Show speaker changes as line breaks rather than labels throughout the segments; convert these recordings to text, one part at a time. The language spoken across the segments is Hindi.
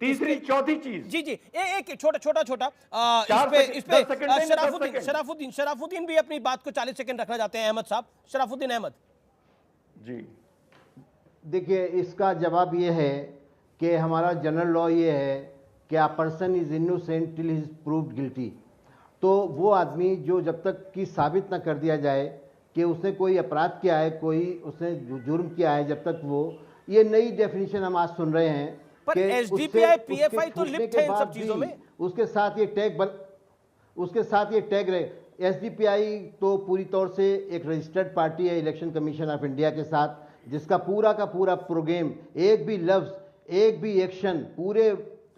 तीसरी चौथी चीज।
जी जी, एक छोटा शराफुद्दीन भी अपनी बात को 40 सेकंड रखना चाहते हैं। अहमद साहब, शराफुद्दीन अहमद
जी,
देखिए, इसका जवाब ये है कि हमारा जनरल लॉ ये है कि a person is innocent till he is proved guilty. तो वो आदमी जो जब तक कि साबित न कर दिया जाए कि उसने कोई अपराध किया है, कोई उसने जुर्म किया है, जब तक वो, ये नई डेफिनेशन हम आज सुन रहे हैं
पर एसडीपीआई पीएफआई तो लिप्त है इन सब चीजों में।
उसके साथ ये टैग रहे। एसडीपीआई तो पूरी तौर से एक रजिस्टर्ड पार्टी है इलेक्शन कमीशन ऑफ इंडिया के साथ, जिसका पूरा का पूरा प्रोग्राम, एक भी लफ्ज, एक भी एक्शन पूरे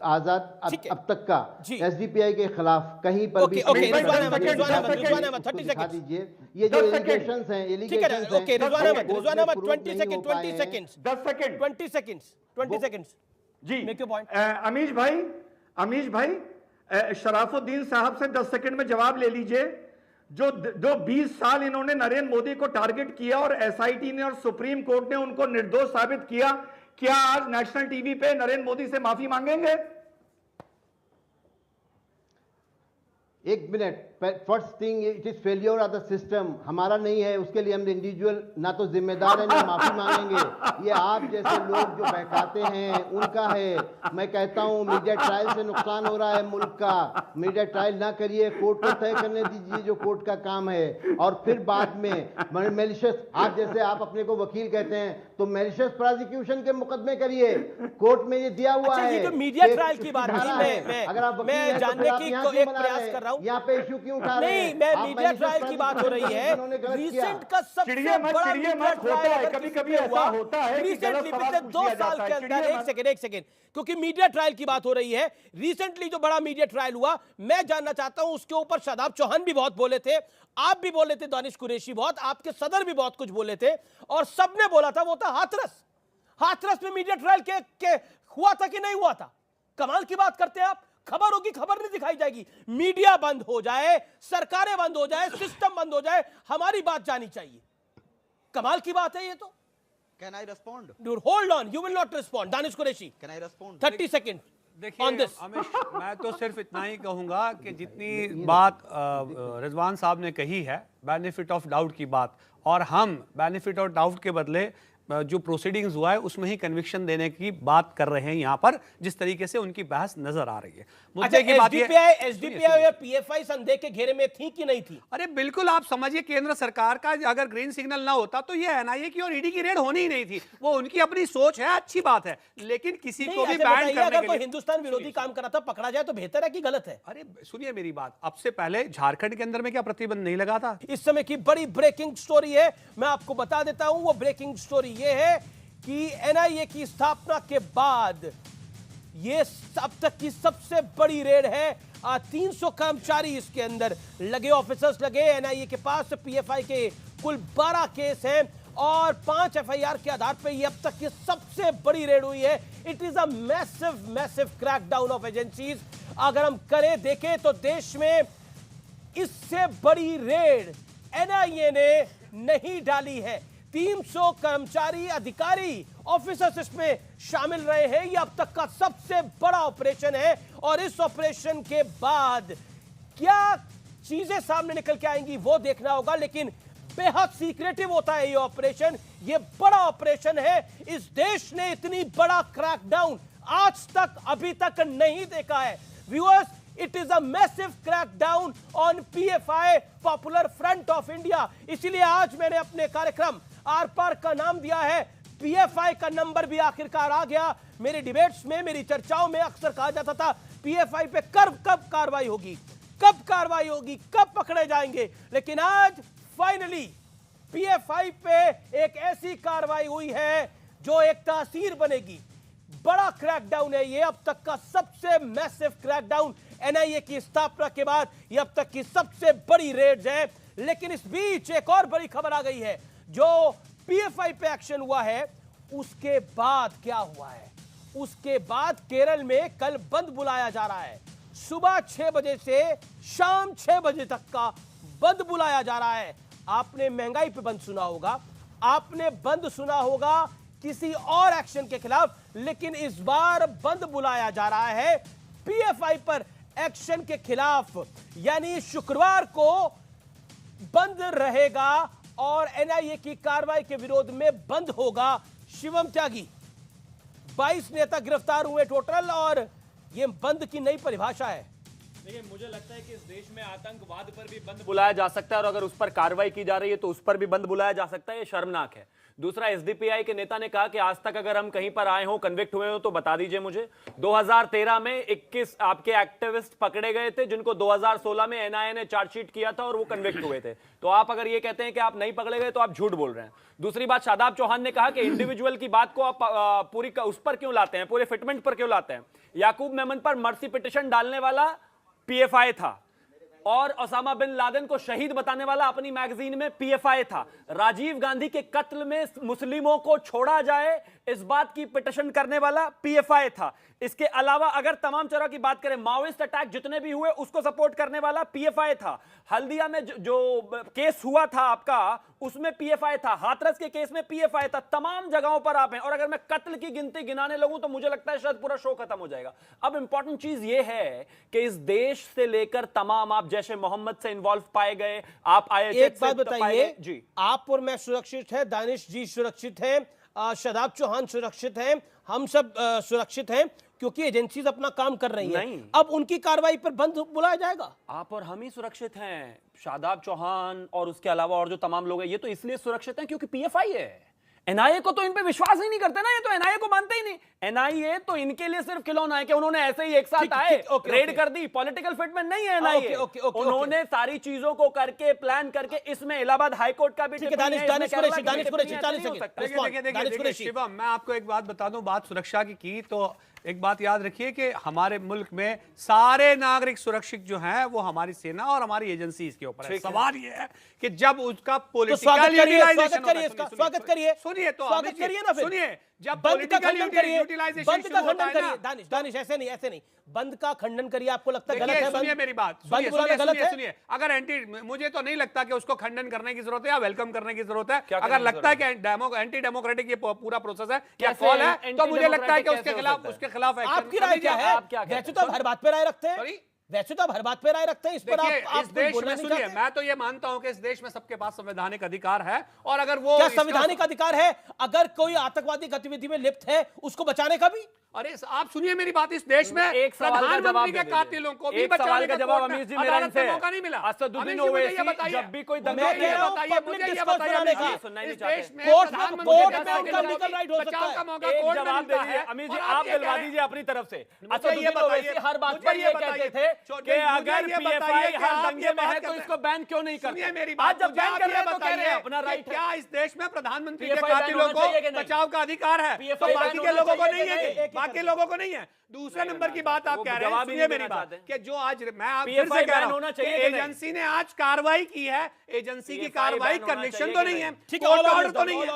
आजाद अब तक का एसडीपीआई के खिलाफ कहीं पर भी
दिखा दीजिए।
ये जो एलिगेशंस हैं,
20 सेकंड्स
जी,
मेक योर पॉइंट।
अमीश भाई शराफुद्दीन साहब से 10 सेकंड में जवाब ले लीजिए। जो 20 साल इन्होंने नरेंद्र मोदी को टारगेट किया और एसआईटी ने और सुप्रीम कोर्ट ने उनको निर्दोष साबित किया, क्या आज नेशनल टीवी पे नरेंद्र मोदी से माफी मांगेंगे?
एक minute, first thing, it is failure of the system, हमारा नहीं है, उसके लिए हम इंडिविजुअल ना तो जिम्मेदार है ना माफी मांगेंगे। ये आप जैसे लोग जो बहकाते हैं उनका है। मैं कहता हूं मीडिया ट्रायल से नुकसान हो रहा है मुल्क का। मीडिया ट्रायल ना करिए, कोर्ट को तय करने दीजिए जो कोर्ट का काम है, और फिर बाद में मेलिशियस, आप जैसे आप अपने को वकील कहते हैं तो मेलिशियस प्रोसिक्यूशन के मुकदमे करिए। कोर्ट में ये दिया हुआ है।
ये जो मीडिया ट्रायल की बात थी,
अगर आप
मैं जानने की एक प्रयास कर रहा हूं,
यहाँ पे इश्यू क्यों उठा रहे
नहीं,
हैं?
मैं मीडिया ट्रायल की बात हो रही है। रीसेंट का सबसे बड़ा मीडिया ट्रायल
कभी-कभी ऐसा होता है कि गलत
रिसेंटली
सवाल
पिछले
पूछ
2
लिया
साल
जाता
के
है।
अंदर, एक सेकंड, क्योंकि मीडिया ट्रायल की बात हो रही है, रिसेंटली जो बड़ा मीडिया ट्रायल हुआ, मैं जानना चाहता हूं उसके ऊपर शादाब चौहान भी बहुत बोले थे, आप भी बोले थे, दानिश कुरैशी बहुत, आपके सदर भी बहुत कुछ बोले थे, और सबने बोला था वो था हाथरस। हाथरस में मीडिया ट्रायल के हुआ था कि नहीं हुआ था? कमाल की बात करते हैं आप। खबर होगी, खबर नहीं दिखाई जाएगी। मीडिया बंद हो जाए, सरकारें बंद हो जाए, सिस्टम बंद हो जाए, हमारी बात जानी चाहिए। कमाल की बात है ये तो।
Can I respond?
Dude, hold on, you will not respond. Danish Qureshi,
Can I respond?
30 second on this.
Amish, मैं तो सिर्फ इतना ही कहूंगा कि जितनी बात रिजवान साहब ने कही है, बेनिफिट ऑफ डाउट की बात, और हम बेनिफिट ऑफ डाउट के बदले जो प्रोसीडिंग्स हुआ है उसमें ही कन्विक्शन देने की बात कर रहे हैं यहाँ पर, जिस तरीके से उनकी बहस नजर आ रही है। मुद्दे की बात
एसडीपीआई और पीएफआई संदेह के घेरे में थी कि नहीं थी?
अरे बिल्कुल, आप समझिए केंद्र सरकार का अगर ग्रीन सिग्नल ना होता तो ये एनआईए की और ईडी की रेड होनी ही नहीं थी। वो उनकी अपनी सोच है, अच्छी बात है, लेकिन किसी को भी बैन करने
अगर
के
कोई
लिए
हिंदुस्तान विरोधी काम करा था, पकड़ा जाए तो बेहतर है कि गलत है?
अरे सुनिए मेरी बात, अब से पहले झारखंड के अंदर में क्या प्रतिबंध नहीं लगा था?
इस समय की बड़ी ब्रेकिंग स्टोरी है, मैं आपको बता देता हूं। वो ब्रेकिंग स्टोरी ये है कि एनआईए की स्थापना के बाद ये अब तक की सबसे बड़ी रेड है। 300 कर्मचारी इसके अंदर लगे, ऑफिसर्स लगे एनआईए के पास। पीएफआई के कुल 12 केस हैं और 5 एफआईआर के आधार पर ये अब तक की सबसे बड़ी रेड हुई है। It is a massive crackdown of agencies. अगर हम देखें तो देश में इससे बड़ी रेड एनआईए ने नहीं डाली है। 300 कर्मचारी, अधिकारी, ऑफिसर्स इसमें शामिल रहे हैं। यह अब तक का सबसे बड़ा ऑपरेशन है, और इस ऑपरेशन के बाद क्या चीजें सामने निकल के आएंगी वो देखना होगा, लेकिन बेहद सीक्रेटिव होता है ये ऑपरेशन। ये बड़ा ऑपरेशन है। इस देश ने इतनी बड़ा क्रैकडाउन आज तक अभी तक नहीं देखा है। Viewers, it is a massive crackdown on PFI, popular front of India. इसीलिए आज मैंने अपने कार्यक्रम आर पार का नाम दिया है। पीएफआई का नंबर भी आखिरकार आ गया। मेरे डिबेट्स में, मेरी चर्चाओं में अक्सर कहा जाता था पीएफआई पे कब कार्रवाई होगी, कब पकड़े जाएंगे, लेकिन आज फाइनली पीएफआई पे एक ऐसी कार्रवाई हुई है जो एक तासीर बनेगी। बड़ा क्रैकडाउन है ये, अब तक का सबसे मैसिव क्रैकडाउन एनआईए की स्थापना के बाद। ये अब तक की सबसे बड़ी रेड्स है। लेकिन इस बीच एक और बड़ी खबर आ गई है। जो पीएफआई पे एक्शन हुआ है उसके बाद क्या हुआ है? उसके बाद केरल में कल बंद बुलाया जा रहा है। सुबह 6 बजे से शाम 6 बजे तक का बंद बुलाया जा रहा है। आपने महंगाई पे बंद सुना होगा, आपने बंद सुना होगा किसी और एक्शन के खिलाफ, लेकिन इस बार बंद बुलाया जा रहा है पीएफआई पर एक्शन के खिलाफ। यानी शुक्रवार को बंद रहेगा और एनआईए की कार्रवाई के विरोध में बंद होगा। शिवम त्यागी, 22 नेता गिरफ्तार हुए टोटल, और यह बंद की नई परिभाषा है।
देखिए, मुझे लगता है कि इस देश में आतंकवाद पर भी बंद बुलाया जा सकता है और अगर उस पर कार्रवाई की जा रही है तो उस पर भी बंद बुलाया जा सकता है। ये शर्मनाक है। दूसरा, एसडीपीआई के नेता ने कहा कि आज तक अगर हम कहीं पर आए हो, कन्विक्ट हुए हो तो बता दीजिए मुझे। 2013 में 21 आपके एक्टिविस्ट पकड़े गए थे जिनको 2016 में एनआईए ने चार्जशीट किया था और वो कन्विक्ट हुए थे। तो आप अगर ये कहते हैं कि आप नहीं पकड़े गए तो आप झूठ बोल रहे हैं। दूसरी बात, शादाब चौहान ने कहा कि इंडिविजुअल की बात को आप पूरी उस पर क्यों लाते हैं, पूरे फिटमेंट पर क्यों लाते हैं। याकूब मेमन पर मर्सी पिटिशन डालने वाला पीएफआई था और ओसामा बिन लादेन को शहीद बताने वाला अपनी मैगजीन में पीएफआई था। राजीव गांधी के कत्ल में मुस्लिमों को छोड़ा जाए इस बात की पिटिशन करने वाला पीएफआई था। इसके अलावा अगर तमाम तरह की बात करें, माओइस्ट अटैक जितने भी हुए उसको सपोर्ट करने वाला पीएफआई था। हल्दिया में जो केस हुआ था आपका, उसमें पीएफआई था। हाथरस के केस में पीएफआई था। तमाम जगहों पर आप हैं और अगर मैं कत्ल की गिनती गिनाने लगूं तो मुझे लगता है शायद पूरा शो खत्म हो जाएगा। अब इंपॉर्टेंट चीज यह है कि इस देश से लेकर तमाम, आप जैसे मोहम्मद से इन्वॉल्व पाए गए, आप आए।
एक बात बताइए जी, आप और मैं सुरक्षित है, दानिश जी सुरक्षित है, शादाब चौहान सुरक्षित हैं, हम सब सुरक्षित हैं क्योंकि एजेंसीज अपना काम कर रही हैं। अब उनकी कार्रवाई पर बंद बुलाया जाएगा।
आप और हम ही सुरक्षित हैं। शादाब चौहान और उसके अलावा और जो तमाम लोग हैं ये तो इसलिए सुरक्षित हैं क्योंकि पीएफआई है। एनआईए को तो इन पे विश्वास ही नहीं करते ना, ये तो एनआईए को मानते ही नहीं। एनआईए तो इनके लिए सिर्फ खिलौना है कि उन्होंने ऐसे ही एक साथ आए, रेड कर दी। पॉलिटिकल फिटमेंट नहीं है एनआईए। उन्होंने सारी चीजों को करके, प्लान करके, इसमें इलाहाबाद हाईकोर्ट का भी
शिवम, मैं आपको एक बात बता दूं, बात सुरक्षा की तो एक बात याद रखिए कि हमारे मुल्क में सारे नागरिक सुरक्षित जो हैं वो हमारी सेना और हमारी एजेंसीज के ऊपर है। सवाल ये है कि जब उसका पॉलिटिकल यूटिलाइजेशन,
स्वागत करिए,
सुनिए तो
स्वागत करिए ना, फिर
सुनिए, जब
बंद का खंडन करिए,
यूटिलाइजेशन
बंद का खंडन करिए। दानिश ऐसे नहीं, बंद का खंडन करिए। आपको लगता है गलत है?
सुनिए मेरी बात, सुनिए। अगर मुझे तो नहीं लगता कि उसको खंडन करने की जरूरत है या वेलकम करने की जरूरत है। अगर लगता है कि एंटी डेमोक्रेटिक ये पूरा प्रोसेस है या कॉल है तो मुझे लगता है कि उसके खिलाफ
आपकी राय क्या है? वैसे तो हर बात पे राय रखते हैं, वैसे तो आप हर बात पे राय रखते हैं, इस पर आप
इस देश में सुनिए, मैं तो ये मानता हूं कि इस देश में सबके पास संवैधानिक अधिकार है और अगर वो
क्या संवैधानिक अधिकार है अगर कोई आतंकवादी गतिविधि में लिप्त है उसको बचाने का भी?
अरे आप सुनिए मेरी बात, इस देश में
एक सवाल का जवाब
के कातिलों को भी
बचाने का जवाब अमीर जी मेरा इनसे
मौका नहीं मिला।
असदुद्दीन ओवैसी जब भी कोई दंगा,
मुझे ये बताइए,
सुनना ही नहीं चाहते।
कोर्ट में उनका लीगल राइट हो सकता है।
एक जवाब दीजिए अमीर जी, आप दिलवा दीजिए अपनी तरफ से। असदुद्दीन ओवैसी हर बात पर ये कहते थे कि अगर पीएफआई हर दंगे में है तो इसको बैन क्यों नहीं करते? आज जब बैन कर रहे हैं तो कह रहे हैं अपना राइट है।
क्या इस देश में प्रधानमंत्री के कातिलों को बचाव का अधिकार है तो बाकी के लोगों को नहीं है? बाकी लोगों को नहीं है। दूसरे नंबर की बात आप कह रहे हैं, सुनिए मेरी बात, कि जो आज मैं फिर से कह रहा हूं कि एजेंसी ने आज कार्रवाई की है, एजेंसी की कार्रवाई कन्विक्शन तो नहीं है, कोर्ट ऑर्डर तो नहीं है।